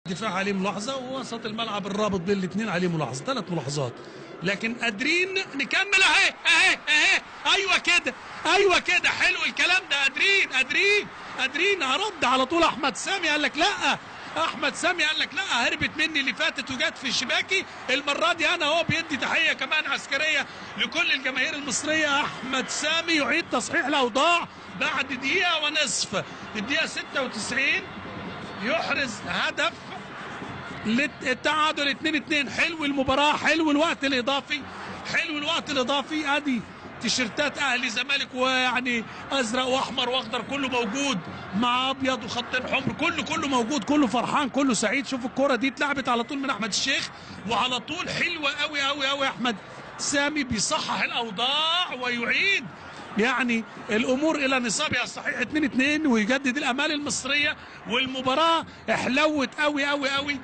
الدفاع عليه ملاحظه، ووسط الملعب الرابط بين الاثنين عليه ملاحظه، 3 ملاحظات. لكن قادرين نكمل اهي اهي اهي. ايوه كده، ايوه كده، حلو الكلام ده. قادرين هرد على طول. احمد سامي قال لك لا، احمد سامي قال لك لا، هربت مني اللي فاتت وجت في شباكي. المره دي انا هو بيدي تحيه كمان عسكريه لكل الجماهير المصريه. احمد سامي يعيد تصحيح الاوضاع بعد دقيقه ونصف. الدقيقه 96 يحرز هدف للتعادل 2-2. حلو المباراه، حلو الوقت الاضافي، حلو الوقت الاضافي. ادي تيشيرتات اهلي زمالك، ويعني ازرق واحمر واخضر كله موجود مع ابيض وخطين حمر، كله موجود، كله فرحان، كله سعيد. شوف الكره دي اتلعبت على طول من احمد الشيخ، وعلى طول حلوه قوي قوي قوي. احمد سامي بيصحح الاوضاع ويعيد يعني الامور الى نصابها الصحيح. 2-2 ويجدد الامال المصريه، والمباراه احلوت قوي قوي قوي.